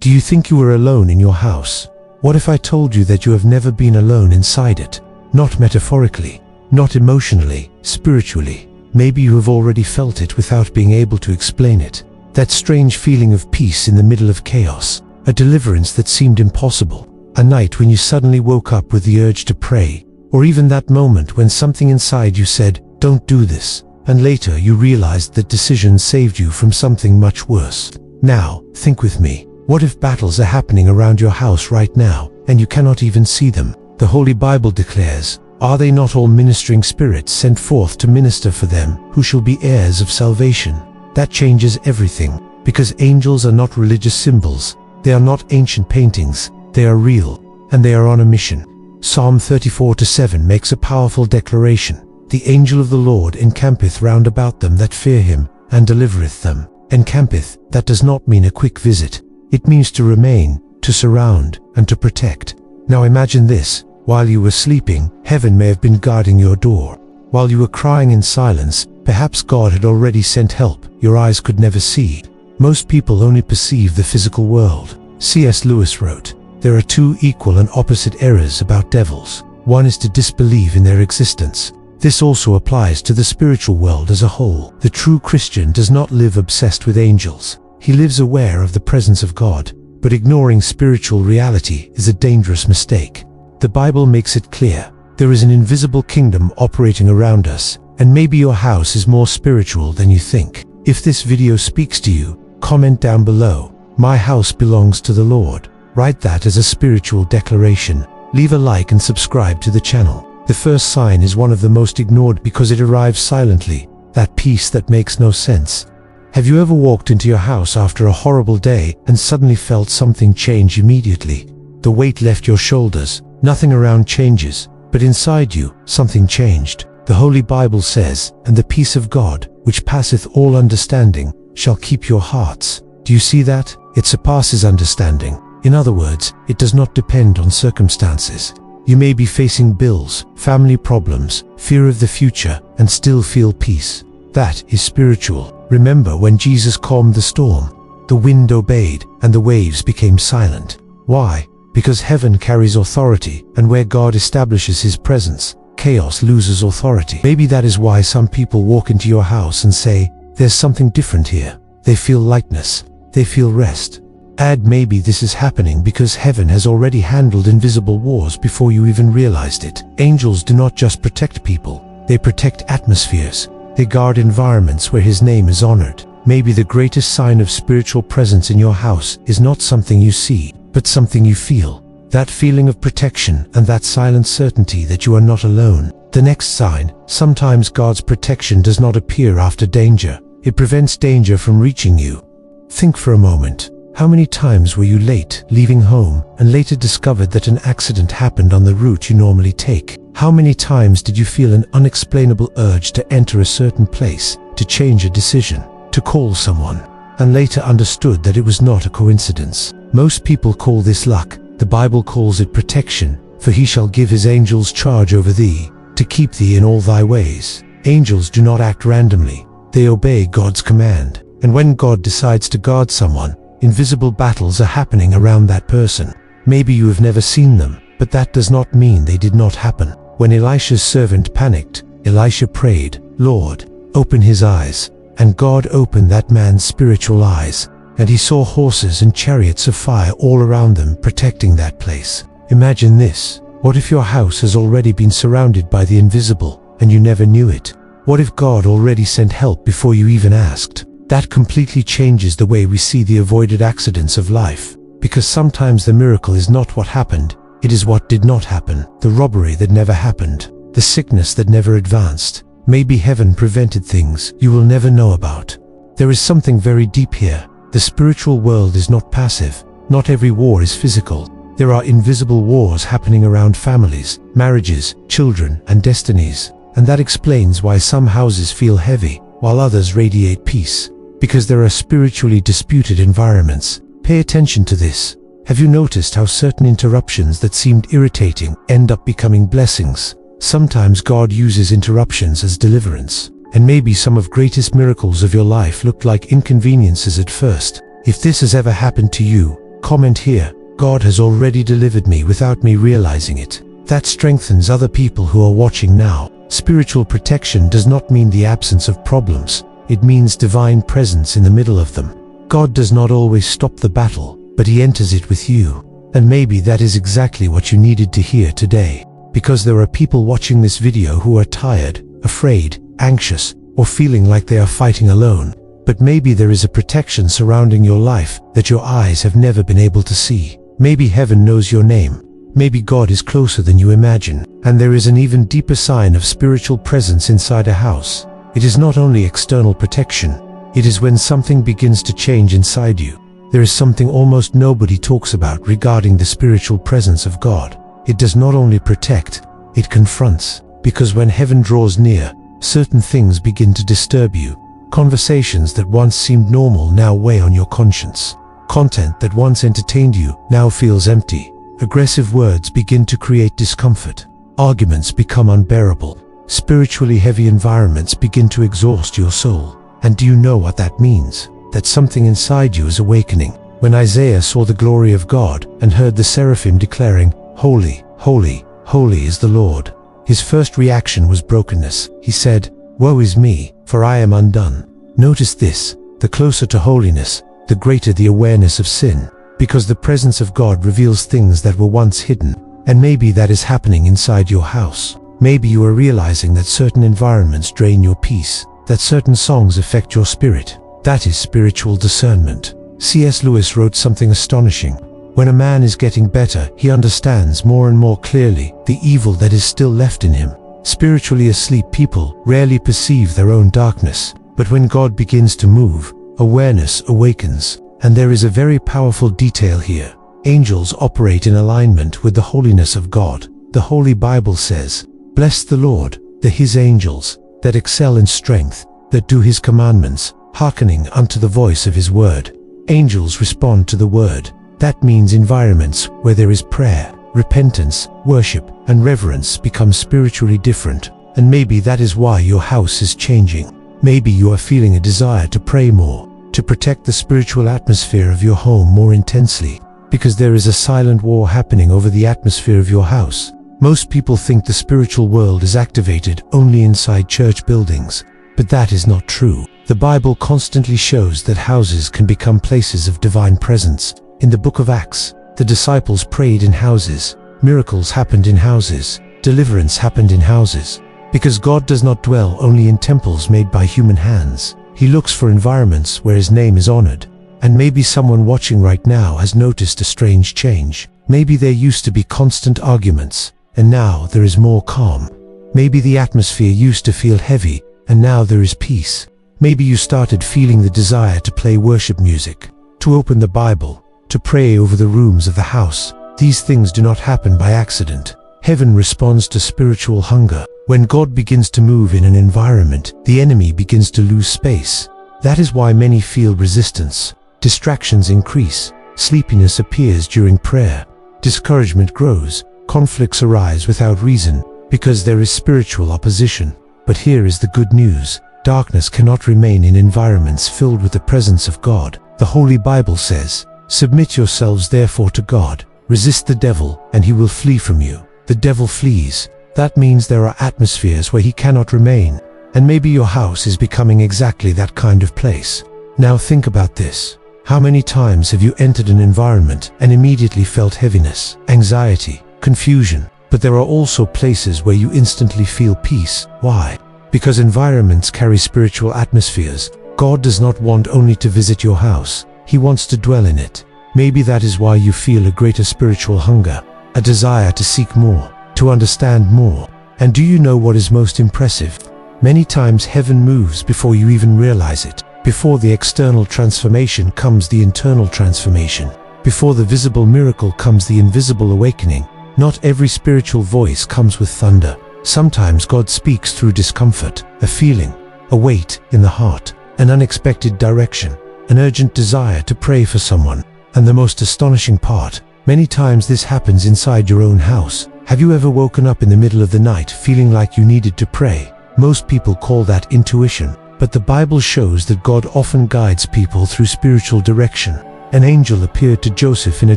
Do you think you are alone in your house? What if I told you that you have never been alone inside it? Not metaphorically, not emotionally, spiritually. Maybe you have already felt it without being able to explain it. That strange feeling of peace in the middle of chaos. A deliverance that seemed impossible. A night when you suddenly woke up with the urge to pray. Or even that moment when something inside you said, "Don't do this." And later you realized that decision saved you from something much worse. Now, think with me. What if battles are happening around your house right now, and you cannot even see them? The Holy Bible declares, "Are they not all ministering spirits sent forth to minister for them, who shall be heirs of salvation?" That changes everything, because angels are not religious symbols. They are not ancient paintings. They are real, and they are on a mission. Psalm 34:7 makes a powerful declaration. "The angel of the Lord encampeth round about them that fear him, and delivereth them." Encampeth, that does not mean a quick visit. It means to remain, to surround, and to protect. Now imagine this. While you were sleeping, heaven may have been guarding your door. While you were crying in silence, perhaps God had already sent help your eyes could never see. Most people only perceive the physical world. C.S. Lewis wrote, "There are two equal and opposite errors about devils. One is to disbelieve in their existence. This also applies to the spiritual world as a whole. The true Christian does not live obsessed with angels. He lives aware of the presence of God, but ignoring spiritual reality is a dangerous mistake. The Bible makes it clear. There is an invisible kingdom operating around us, and maybe your house is more spiritual than you think. If this video speaks to you, comment down below, "My house belongs to the Lord." Write that as a spiritual declaration. Leave a like and subscribe to the channel. The first sign is one of the most ignored because it arrives silently, that peace that makes no sense. Have you ever walked into your house after a horrible day and suddenly felt something change immediately? The weight left your shoulders, nothing around changes, but inside you, something changed. The Holy Bible says, "And the peace of God, which passeth all understanding, shall keep your hearts." Do you see that? It surpasses understanding. In other words, it does not depend on circumstances. You may be facing bills, family problems, fear of the future, and still feel peace. That is spiritual. Remember when Jesus calmed the storm? The wind obeyed, and the waves became silent. Why? Because heaven carries authority, and where God establishes his presence, chaos loses authority. Maybe that is why some people walk into your house and say, "There's something different here." They feel lightness. They feel rest. Add maybe this is happening because heaven has already handled invisible wars before you even realized it. Angels do not just protect people. They protect atmospheres. They guard environments where his name is honored. Maybe the greatest sign of spiritual presence in your house is not something you see, but something you feel. That feeling of protection and that silent certainty that you are not alone. The next sign, sometimes God's protection does not appear after danger. It prevents danger from reaching you. Think for a moment. How many times were you late leaving home and later discovered that an accident happened on the route you normally take? How many times did you feel an unexplainable urge to enter a certain place, to change a decision, to call someone, and later understood that it was not a coincidence? Most people call this luck. The Bible calls it protection. "For he shall give his angels charge over thee, to keep thee in all thy ways." Angels do not act randomly. They obey God's command. And when God decides to guard someone, invisible battles are happening around that person. Maybe you have never seen them, but that does not mean they did not happen. When Elisha's servant panicked, Elisha prayed, "Lord, open his eyes." And God opened that man's spiritual eyes, and he saw horses and chariots of fire all around them protecting that place. Imagine this. What if your house has already been surrounded by the invisible, and you never knew it? What if God already sent help before you even asked? That completely changes the way we see the avoided accidents of life, because sometimes the miracle is not what happened, it is what did not happen, the robbery that never happened, the sickness that never advanced. Maybe heaven prevented things you will never know about. There is something very deep here. The spiritual world is not passive. Not every war is physical. There are invisible wars happening around families, marriages, children, and destinies. And that explains why some houses feel heavy, while others radiate peace. Because there are spiritually disputed environments. Pay attention to this. Have you noticed how certain interruptions that seemed irritating end up becoming blessings? Sometimes God uses interruptions as deliverance. And maybe some of greatest miracles of your life looked like inconveniences at first. If this has ever happened to you, comment here, God has already delivered me without me realizing it. That strengthens other people who are watching now. Spiritual protection does not mean the absence of problems. It means divine presence in the middle of them. God does not always stop the battle, but He enters it with you. And maybe that is exactly what you needed to hear today. Because there are people watching this video who are tired, afraid, anxious, or feeling like they are fighting alone. But maybe there is a protection surrounding your life that your eyes have never been able to see. Maybe heaven knows your name. Maybe God is closer than you imagine. And there is an even deeper sign of spiritual presence inside a house. It is not only external protection. It is when something begins to change inside you. There is something almost nobody talks about regarding the spiritual presence of God. It does not only protect, it confronts. Because when heaven draws near, certain things begin to disturb you. Conversations that once seemed normal now weigh on your conscience. Content that once entertained you now feels empty. Aggressive words begin to create discomfort. Arguments become unbearable. Spiritually heavy environments begin to exhaust your soul. And do you know what that means? That something inside you is awakening. When Isaiah saw the glory of God and heard the seraphim declaring, "Holy, holy, holy is the Lord," his first reaction was brokenness. He said, "Woe is me, for I am undone." Notice this: the closer to holiness, the greater the awareness of sin. Because the presence of God reveals things that were once hidden. And maybe that is happening inside your house. Maybe you are realizing that certain environments drain your peace, that certain songs affect your spirit. That is spiritual discernment. C.S. Lewis wrote something astonishing. When a man is getting better, he understands more and more clearly the evil that is still left in him. Spiritually asleep people rarely perceive their own darkness. But when God begins to move, awareness awakens. And there is a very powerful detail here. Angels operate in alignment with the holiness of God. The Holy Bible says, "Bless the Lord, His angels, that excel in strength, that do His commandments, hearkening unto the voice of His word." Angels respond to the word. That means environments where there is prayer, repentance, worship, and reverence become spiritually different. And maybe that is why your house is changing. Maybe you are feeling a desire to pray more, to protect the spiritual atmosphere of your home more intensely. Because there is a silent war happening over the atmosphere of your house. Most people think the spiritual world is activated only inside church buildings. But that is not true. The Bible constantly shows that houses can become places of divine presence. In the book of Acts, the disciples prayed in houses. Miracles happened in houses. Deliverance happened in houses. Because God does not dwell only in temples made by human hands. He looks for environments where His name is honored. And maybe someone watching right now has noticed a strange change. Maybe there used to be constant arguments, and now there is more calm. Maybe the atmosphere used to feel heavy, and now there is peace. Maybe you started feeling the desire to play worship music, to open the Bible, to pray over the rooms of the house. These things do not happen by accident. Heaven responds to spiritual hunger. When God begins to move in an environment, the enemy begins to lose space. That is why many feel resistance. Distractions increase. Sleepiness appears during prayer. Discouragement grows. Conflicts arise without reason, because there is spiritual opposition. But here is the good news. Darkness cannot remain in environments filled with the presence of God. The Holy Bible says, "Submit yourselves therefore to God. Resist the devil, and he will flee from you." The devil flees. That means there are atmospheres where he cannot remain. And maybe your house is becoming exactly that kind of place. Now think about this. How many times have you entered an environment and immediately felt heaviness, anxiety, confusion? But there are also places where you instantly feel peace. Why? Because environments carry spiritual atmospheres. God does not want only to visit your house. He wants to dwell in it. Maybe that is why you feel a greater spiritual hunger, a desire to seek more, to understand more. And do you know what is most impressive? Many times heaven moves before you even realize it. Before the external transformation comes the internal transformation. Before the visible miracle comes the invisible awakening. Not every spiritual voice comes with thunder. Sometimes God speaks through discomfort, a feeling, a weight in the heart, an unexpected direction, an urgent desire to pray for someone. And the most astonishing part, many times this happens inside your own house. Have you ever woken up in the middle of the night feeling like you needed to pray? Most people call that intuition. But the Bible shows that God often guides people through spiritual direction. An angel appeared to Joseph in a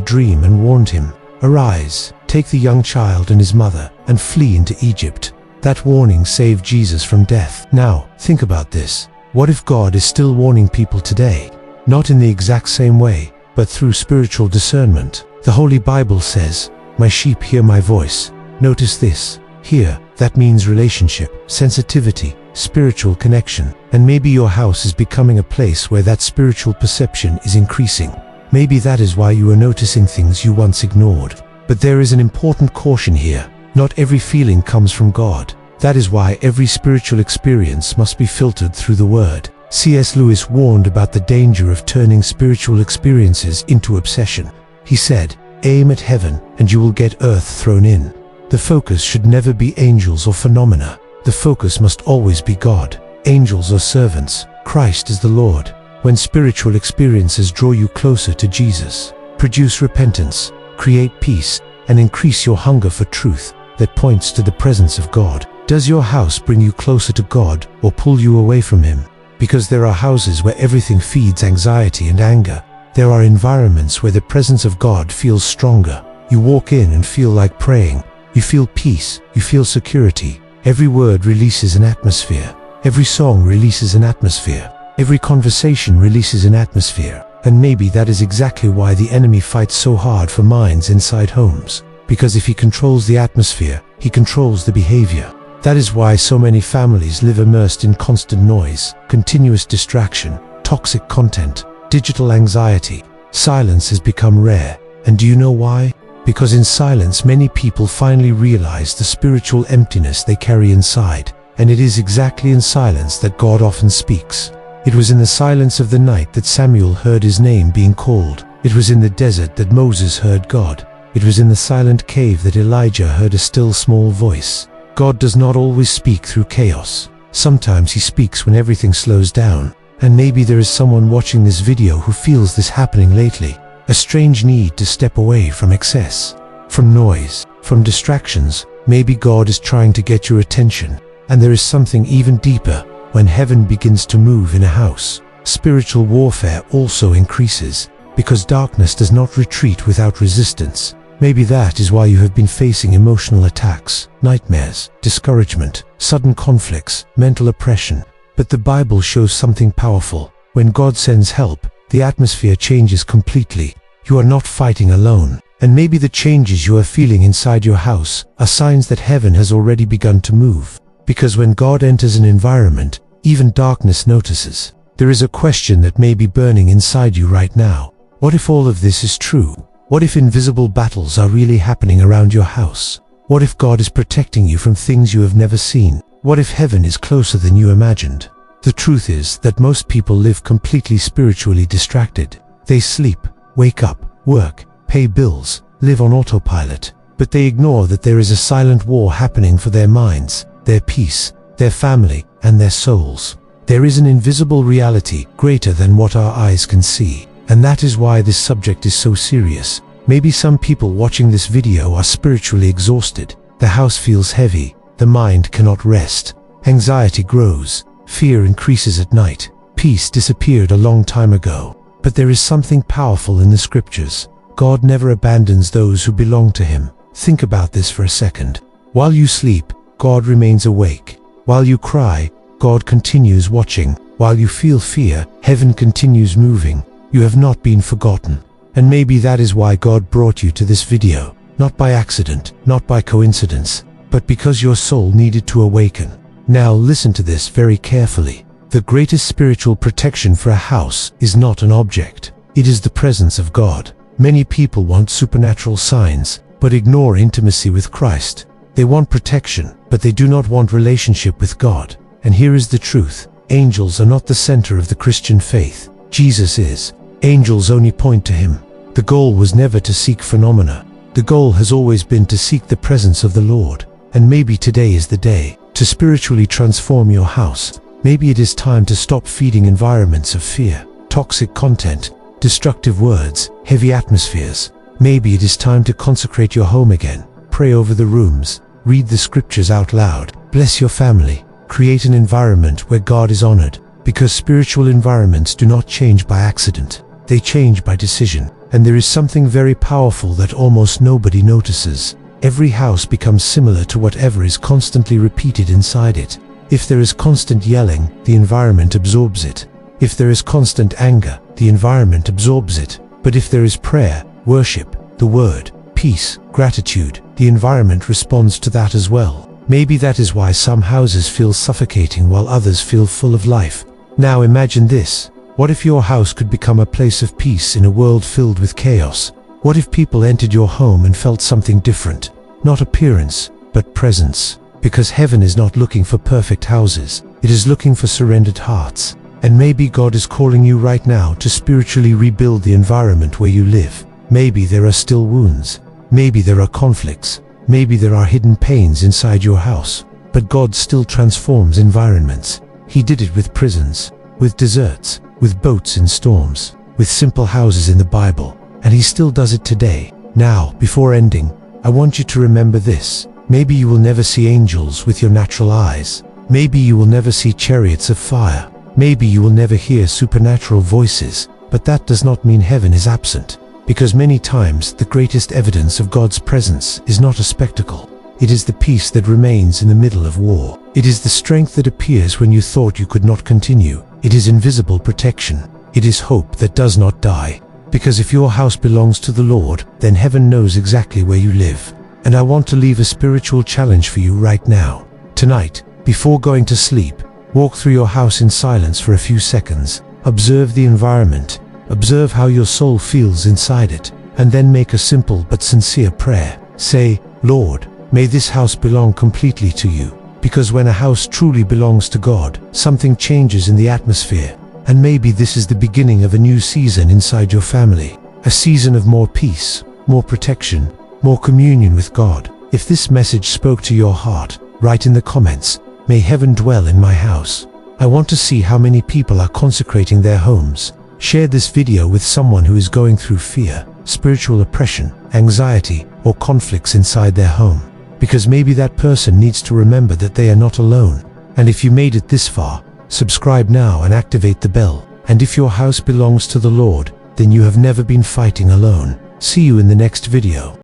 dream and warned him, "Arise, take the young child and his mother, and flee into Egypt." That warning saved Jesus from death. Now, think about this. What if God is still warning people today? Not in the exact same way, but through spiritual discernment. The Holy Bible says, "My sheep hear my voice." Notice this. Hear, that means relationship, sensitivity, spiritual connection. And maybe your house is becoming a place where that spiritual perception is increasing. Maybe that is why you are noticing things you once ignored. But there is an important caution here. Not every feeling comes from God. That is why every spiritual experience must be filtered through the Word. C.S. Lewis warned about the danger of turning spiritual experiences into obsession. He said, "Aim at heaven, and you will get earth thrown in." The focus should never be angels or phenomena. The focus must always be God. Angels are servants. Christ is the Lord. When spiritual experiences draw you closer to Jesus, produce repentance, create peace, and increase your hunger for truth that points to the presence of God. Does your house bring you closer to God or pull you away from Him? Because there are houses where everything feeds anxiety and anger. There are environments where the presence of God feels stronger. You walk in and feel like praying. You feel peace. You feel security. Every word releases an atmosphere. Every song releases an atmosphere. Every conversation releases an atmosphere. And maybe that is exactly why the enemy fights so hard for minds inside homes. Because if he controls the atmosphere, he controls the behavior. That is why so many families live immersed in constant noise, continuous distraction, toxic content, digital anxiety. Silence has become rare. And do you know why? Because in silence many people finally realize the spiritual emptiness they carry inside. And it is exactly in silence that God often speaks. It was in the silence of the night that Samuel heard his name being called. It was in the desert that Moses heard God. It was in the silent cave that Elijah heard a still small voice. God does not always speak through chaos. Sometimes He speaks when everything slows down. And maybe there is someone watching this video who feels this happening lately. A strange need to step away from excess, from noise, from distractions. Maybe God is trying to get your attention. And there is something even deeper. When heaven begins to move in a house, spiritual warfare also increases, because darkness does not retreat without resistance. Maybe that is why you have been facing emotional attacks, nightmares, discouragement, sudden conflicts, mental oppression. But the Bible shows something powerful. When God sends help, the atmosphere changes completely. You are not fighting alone. And maybe the changes you are feeling inside your house are signs that heaven has already begun to move. Because when God enters an environment, even darkness notices. There is a question that may be burning inside you right now. What if all of this is true? What if invisible battles are really happening around your house? What if God is protecting you from things you have never seen? What if heaven is closer than you imagined? The truth is that most people live completely spiritually distracted. They sleep, wake up, work, pay bills, live on autopilot. But they ignore that there is a silent war happening for their minds, their peace, their family, and their souls. There is an invisible reality greater than what our eyes can see. And that is why this subject is so serious. Maybe some people watching this video are spiritually exhausted. The house feels heavy. The mind cannot rest. Anxiety grows. Fear increases at night. Peace disappeared a long time ago. But there is something powerful in the scriptures. God never abandons those who belong to Him. Think about this for a second. While you sleep, God remains awake. While you cry, God continues watching. While you feel fear, heaven continues moving. You have not been forgotten. And maybe that is why God brought you to this video. Not by accident, not by coincidence, but because your soul needed to awaken. Now listen to this very carefully. The greatest spiritual protection for a house is not an object. It is the presence of God. Many people want supernatural signs, but ignore intimacy with Christ. They want protection, but they do not want relationship with God. And here is the truth. Angels are not the center of the Christian faith. Jesus is. Angels only point to Him. The goal was never to seek phenomena. The goal has always been to seek the presence of the Lord. And maybe today is the day to spiritually transform your house. Maybe it is time to stop feeding environments of fear, toxic content, destructive words, heavy atmospheres. Maybe it is time to consecrate your home again. Pray over the rooms. Read the scriptures out loud. Bless your family. Create an environment where God is honored. Because spiritual environments do not change by accident. they change by decision. And there is something very powerful that almost nobody notices. Every house becomes similar to whatever is constantly repeated inside it. If there is constant yelling, the environment absorbs it. If there is constant anger, the environment absorbs it. But if there is prayer, worship, the word, peace, gratitude, the environment responds to that as well. Maybe that is why some houses feel suffocating while others feel full of life. Now imagine this. What if your house could become a place of peace in a world filled with chaos? What if people entered your home and felt something different? Not appearance, but presence. Because heaven is not looking for perfect houses. It is looking for surrendered hearts. And maybe God is calling you right now to spiritually rebuild the environment where you live. Maybe there are still wounds. Maybe there are conflicts. Maybe there are hidden pains inside your house. But God still transforms environments. He did it with prisons, with deserts, with boats in storms, with simple houses in the Bible. And He still does it today. Now, before ending, I want you to remember this. Maybe you will never see angels with your natural eyes. Maybe you will never see chariots of fire. Maybe you will never hear supernatural voices. But that does not mean heaven is absent. Because many times the greatest evidence of God's presence is not a spectacle. It is the peace that remains in the middle of war. It is the strength that appears when you thought you could not continue. It is invisible protection. It is hope that does not die. Because if your house belongs to the Lord, then heaven knows exactly where you live. And I want to leave a spiritual challenge for you right now. Tonight, before going to sleep, walk through your house in silence for a few seconds. Observe the environment. Observe how your soul feels inside it. And then make a simple but sincere prayer. Say, Lord, may this house belong completely to you. Because when a house truly belongs to God, something changes in the atmosphere. And maybe this is the beginning of a new season inside your family. A season of more peace, more protection, more communion with God. If this message spoke to your heart, write in the comments, may heaven dwell in my house. I want to see how many people are consecrating their homes. Share this video with someone who is going through fear, spiritual oppression, anxiety, or conflicts inside their home. Because maybe that person needs to remember that they are not alone. And if you made it this far, subscribe now and activate the bell. And if your house belongs to the Lord, then you have never been fighting alone. See you in the next video.